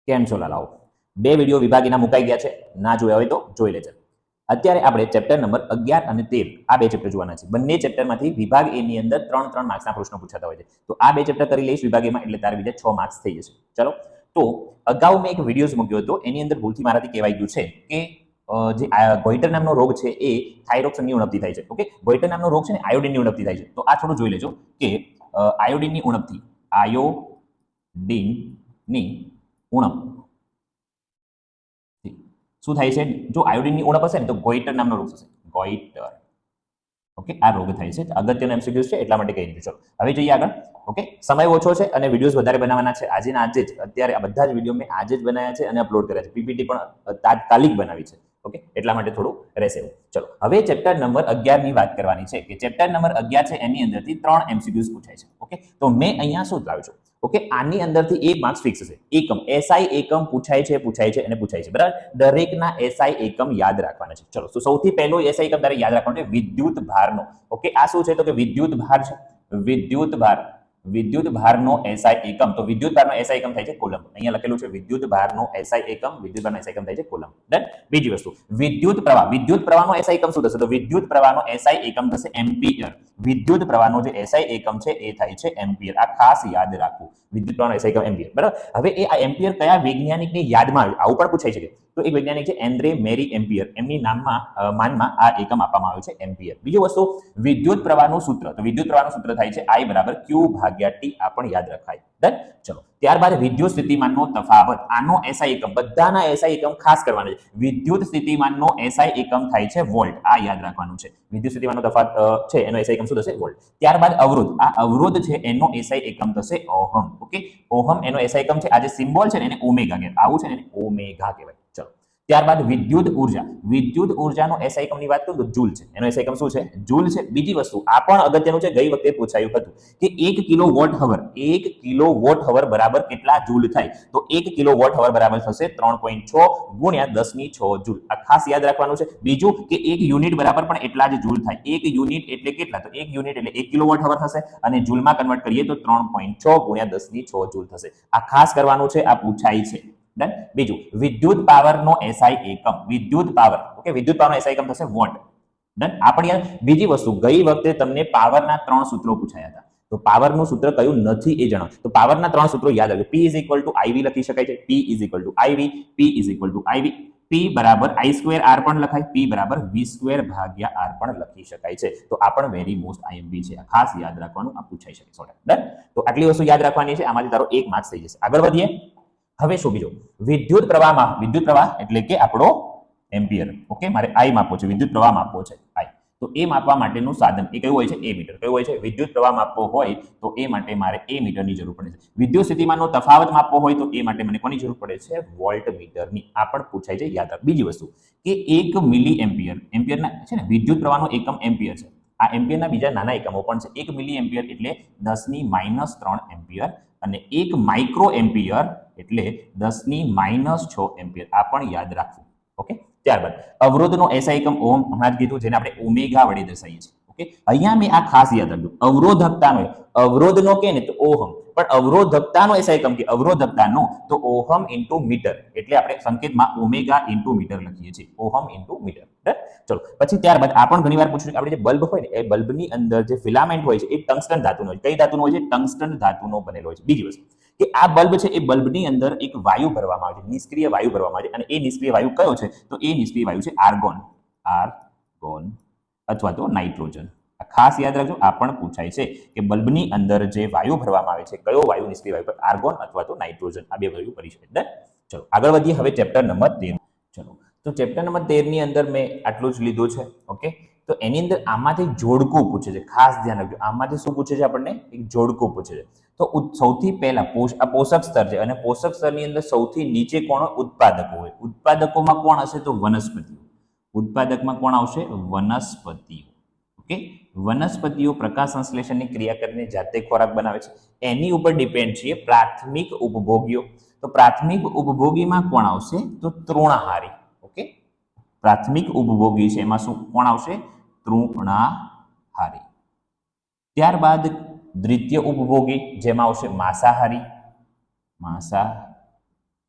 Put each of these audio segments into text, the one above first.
કેમ છો લાલાઓ? બે વિડીયો વિભાગીના મુકાઈ ગયા છે, ના જોયા હોય તો જોઈ લેજો. અત્યારે આપણે ચેપ્ટર નંબર 11 અને 13 આ બે ચેપ્ટર જોવાના છે. બંને ચેપ્ટરમાંથી વિભાગ એ ની અંદર 3 માર્ક્સના પ્રશ્નો પૂછાતા હોય છે. તો આ બે ચેપ્ટર કરી લઈશ વિભાગ એમાં, એટલે તારે બીજા 6 માર્ક્સ થઈ જશે. ચલો, તો અગાઉ મેં એક વિડીયોઝ મૂક્યો હતો, એની અંદર ભૂલથી મારાથી કહેવાય ગયું છે કે જે ગોઈટર નામનો રોગ છે એ થાઇરોક્સિનની ઉણપથી થાય છે. ઓકે, ગોઈટર નામનો રોગ છે ને આયોડિનની ઉણપથી થાય છે. તો આ થોડું જોઈ લેજો કે આયોડિનની ઉણપથી ઉણપ શું થાય છે? જો આયોડિનની ઉણપ હશે ને તો ગોઈટર નામનો રોગ થશે. ગોઈટર, ઓકે, આ રોગ થાય છે. અગત્યનો એમસીક્યુ છે એટલા માટે કહી દીધું. ચલો હવે જોઈએ આગળ. ઓકે, સમય ઓછો છે અને વિડીયોઝ વધારે બનાવવાના છે. આજે ને આજે જ, અત્યારે આ બધા જ વિડીયો મેં આજે જ બનાવ્યા છે અને અપલોડ કર્યા છે. પીપીટી પણ તાત્કાલિક બનાવી છે. ઓકે, એટલા માટે થોડું રહેશે. ચલો હવે ચેપ્ટર નંબર 11 ની વાત કરવાની છે કે ચેપ્ટર નંબર 11 છે એની અંદરથી 3 એમસીક્યુઝ પૂછાય છે. ઓકે, તો મેં અહીંયા શું લાવ્યો છું? ઓકે, આની અંદરથી 1 માર્ક્સ ફિક્સ છે. એકમ, એસઆઈ એકમ પૂછાય છે અને પૂછાય છે. બરાબર, દરેકના એસઆઈ એકમ યાદ રાખવાના છે. ચલો, તો સૌથી પહેલો એસઆઈ એકમ તારે યાદ રાખવાનો છે વિદ્યુત ભારનો. ઓકે, આ શું છે તો કે વિદ્યુત ભાર છે. વિદ્યુત ભારનો એસઆઈ એકમ, તો વિદ્યુત ભારનો એસઆઈ એકમ થાય છે કુલમ. અહીંયા લખેલું છે વિદ્યુત ભારનો એસઆઈ એકમ, વિદ્યુત ભારનો એસઆઈ એકમ થાય છે કુલમ. ડન. બીજી વસ્તુ, વિદ્યુત પ્રવાહનો એસઆઈ એકમ શું થશે? તો વિદ્યુત પ્રવાહનો એસઆઈ એકમ થશે એમ્પિયર. વિદ્યુત પ્રવાહનો જે એસઆઈ એકમ છે એ થાય છે એમ્પિયર. આ ખાસ યાદ રાખવું, વિદ્યુત પ્રવાહનો એસઆઈ એકમ એમ્પિયર. બરાબર, હવે એ આ એમ્પિયર કયા વૈજ્ઞાનિકની યાદમાં આવું પણ પૂછાઈ શકે. તો એક વૈજ્ઞાનિક છે એન્ડ્રે મેરી એમ્પિયર, એમની માનમાં આ એકમ આપવામાં આવ્યો છે એમ્પિયર. બીજી વસ્તુ, વિદ્યુત પ્રવાહનું સૂત્ર, તો વિદ્યુત પ્રવાહનું સૂત્ર થાય છે I = Q/T. આ પણ યાદ રખાય. ડન. ચલો, ત્યારબાદ વિદ્યુત સ્થિતિમાનનો તફાવત, આનો એસઆઈ એકમ, બધાના એસઆઈ એકમ ખાસ કરવાના છે. વિદ્યુત સ્થિતિમાનનો એસઆઈ એકમ થાય છે વોલ્ટ. આ યાદ રાખવાનું છે. વિદ્યુત સ્થિતિમાનનો તફાવત છે એનો એસઆઈ એકમ શું થશે? વોલ્ટ. ત્યારબાદ અવરોધ, આ અવરોધ છે એનો એસઆઈ એકમ થશે ઓહમ. ઓકે, ઓહમ એનો એસઆઈ એકમ છે. આ જે સિમ્બોલ છે ને એને ઓમેગા કહેવાય. આવું છે ને એને ઓમેગા કહેવાય. ચલો, ત્યારબાદ વિદ્યુત ઉર્જાનો એસઆઈ એકમની વાત કરું તો જૂલ છે. એનો એસઆઈ એકમ શું છે? જૂલ છે. બીજી વસ્તુ, આ પણ અગત્યનું છે, ગઈ વખતે પૂછાયું હતું કે 1 કિલોવોટ અવર બરાબર કેટલા જૂલ થાય? તો 1 કિલોવોટ અવર બરાબર થશે 3.6 ગુણ્યા 10⁶ જૂલ. આ ખાસ યાદ રાખવાનું છે. બીજું કે 1 યુનિટ બરાબર પણ એટલા જ જૂલ થાય. 1 યુનિટ એટલે કેટલા? તો 1 યુનિટ એટલે 1 કિલોવોટ અવર થશે અને જૂલમાં કન્વર્ટ કરીએ તો 3.6 ગુણ્યા 10⁶ જૂલ થશે. આ ખાસ કરવાનું છે, આ પૂછાય છે. ડન. બીજું, વિદ્યુત પાવરનો એસઆઈ એકમ, વિદ્યુત પાવરનો એસઆઈ એકમ થશે વોટ. ડન. આ પણ યાદ. બીજી વસ્તુ, ગઈ વખતે તમને પાવરના 3 સૂત્રો પૂછાયા હતા. તો પાવરનું સૂત્ર કયું નથી એ જણાવો. તો પાવરના 3 સૂત્રો યાદ રાખજો. P = IV લખી શકાય છે. P = IV. P બરાબર I²R પણ લખાય. P બરાબર V² ભાગ્યા R પણ લખી શકાય છે. તો આ પણ વેરી મોસ્ટ આઈએમપી છે. ખાસ યાદ રાખવાનું, આ પૂછાઈ શકે. ડન. તો આટલી વસ્તુ યાદ રાખવાની છે. આમાંથી તારો 1 માર્ક્સ થઈ જશે. આગળ વધીએ. હવે શું બીજું? વિદ્યુત પ્રવાહ એટલે કે આપણો એમ્પિયર. ઓકે, મારે I માપવો છે, વિદ્યુત પ્રવાહ માપવો છે I. તો એ માપવા માટેનું સાધન એ કયું હોય છે? એ મીટર. કયું હોય છે? વિદ્યુત પ્રવાહ માપવો હોય તો એ માટે મારે એ મીટરની જરૂર પડે છે. વિદ્યુત સ્થિતિમાનનો તફાવત માપવો હોય તો એ માટે મને કોની જરૂર પડે છે? વોલ્ટ મીટરની. આ પણ પૂછાય છે, યાદ રાખ. બીજી વસ્તુ કે 1 મિલી એમ્પિયરના છે ને, વિદ્યુત પ્રવાહનો એકમ એમ્પિયર છે. આ એમ્પિયરના બીજા નાના એકમો પણ છે. 1 મિલી એમ્પિયર એટલે 10⁻³ એમ્પિયર અને 1 માઇક્રો એમ્પિયર એટલે 10⁻⁶ એમ્પિયર. આ પણ યાદ રાખવું. ઓકે, ત્યારબાદ અવરોધનો એસઆઈ એકમ ઓહમ, હમણાં જ કીધું, જેને આપણે ઓમેગા વડે દર્શાવીએ છીએ. ઓકે, અહીંયા મેં આ ખાસ યાદ રાખજો. અવરોધનો કે ને તો ઓહમ, પણ અવરોધકતાનો એસઆઈ એકમ કે અવરોધકતાનો તો ઓહમ ઇન્ટુ મીટર. એટલે આપણે સંકેતમાં ઓમેગા ઇન્ટુ મીટર લખીએ છીએ. Ohm into meter. ચલો, પછી ત્યારબાદ આ પણ ઘણીવાર પૂછ્યું કે આપણે જે બલ્બ હોય ને એ બલ્બની અંદર જે ફિલામેન્ટ હોય છે એ ટંગસ્ટન ધાતુનો હોય છે. કઈ ધાતુનો હોય છે? ટંગસ્ટન ધાતુનો બનેલો હોય છે. બીજી વસ્તુ કે આ બલ્બ છે એ બલ્બની અંદર એક વાયુ ભરવામાં આવે છે, નિષ્ક્રિય વાયુ ભરવામાં આવે છે. અને એ નિષ્ક્રિય વાયુ કયો છે? તો એ નિષ્ક્રિય વાયુ છે આર્ગોન અથવા તો નાઇટ્રોજન. આ ખાસ યાદ રાખજો. આ પણ પૂછાય છે કે બલ્બની અંદર જે વાયુ ભરવામાં આવે છે કયો વાયુ? નિષ્ક્રિય વાયુ, આર્ગોન અથવા તો નાઇટ્રોજન. આ બે વાયુ ભરી શકે. ચલો, આગળ વધીએ. હવે ચેપ્ટર નંબર 13. ચલો, તો ચેપ્ટર નંબર 13 ની અંદર મેં આટલું જ લીધું છે. ઓકે, તો એની અંદર આમાંથી જોડકું પૂછે છે. ખાસ ધ્યાન રાખજો. આમાંથી શું પૂછે છે? આપણને એક જોડકું પૂછે છે. તો સૌથી પહેલા આ પોષક સ્તર છે અને પોષક સ્તરની અંદર સૌથી નીચે કોણ? ઉત્પાદકો હોય. ઉત્પાદકોમાં કોણ હશે? તો વનસ્પતિઓ. ઉત્પાદકમાં કોણ આવશે? વનસ્પતિઓ. ઓકે, વનસ્પતિઓ પ્રકાશ સંશ્લેષણની ક્રિયા કરીને જાતે ખોરાક બનાવે છે. એની ઉપર ડિપેન્ડ છે પ્રાથમિક ઉપભોગીઓ. તો પ્રાથમિક ઉપભોગીમાં કોણ આવશે? તો તૃણાહારી. ઓકે, પ્રાથમિક ઉપભોગી છે એમાં શું કોણ આવશે? તૃણાહારી. ત્યારબાદ દ્વિતીય ઉપભોગી જેમાં આવશે માંસાહારી.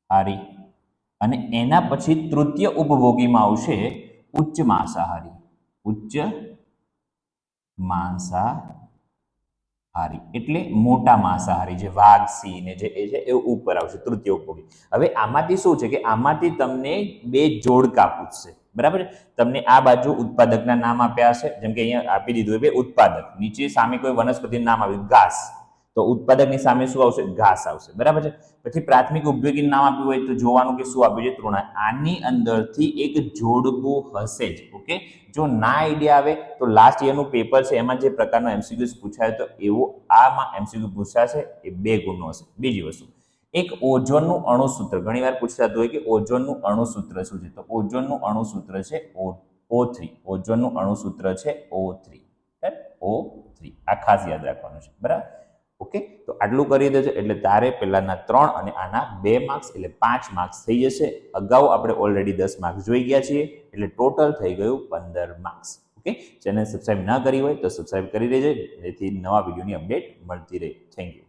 હારી અને એના પછી તૃતીય ઉપભોગીમાં આવશે ઉચ્ચ માંસાહારી. ઉચ્ચ માંસાહારી એટલે મોટા માંસાહારી, જે વાઘ, સિંહ ને જે એ છે એ ઉપર આવશે તૃતીય ઉપભોગી. હવે આમાંથી શું છે કે આમાંથી તમને બે જોડકા પૂછશે, બરાબર. તમને આ બાજુ ઉત્પાદકના નામ આપ્યા હશે, જેમ કે અહીંયા આપી દીધું બે ઉત્પાદક, નીચે સામે કોઈ વનસ્પતિનું નામ આવ્યું ઘાસ, તો ઉત્પાદકની સામે શું આવશે? ઘાસ આવશે, બરાબર છે. પછી પ્રાથમિક ઉપયોગીનું નામ આપ્યું હોય તો જોવાનું કે શું આપ્યું છે? તૃણાય. આની અંદરથી એક જોડકું હશે જ. ઓકે, જો ના આઈડિયા આવે તો લાસ્ટ યરનું પેપર છે એમાં જે પ્રકારનો એમસીક્યુઝ પૂછાય તો એવો આમાં એમસીક્યુ પૂછાશે, એ 2 ગુણનો હશે. બીજી વસ્તુ, એક ઓઝોનનું અણુસૂત્ર ઘણીવાર પૂછાતું હોય કે ઓઝોનનું અણુસૂત્ર શું છે? તો ઓઝોનનું અણુસૂત્ર છે O3. ઓઝોનનું અણુસૂત્ર છે O3. O3 આ ખાસ યાદ રાખવાનું છે, બરાબર. ઓકે, તો આટલું કરી દેજો એટલે તારે પહેલાના 3 અને આના 2 માર્ક્સ એટલે 5 માર્ક્સ થઈ જશે. અગાઉ આપણે ઓલરેડી 10 માર્ક્સ જોઈ ગયા છીએ એટલે ટોટલ થઈ ગયું 15 માર્ક્સ. ઓકે, ચેનલ સબસ્ક્રાઇબ ના કરી હોય તો સબસ્ક્રાઇબ કરી દેજો, જેથી નવા વિડીયોની અપડેટ મળતી રહે. Thank you.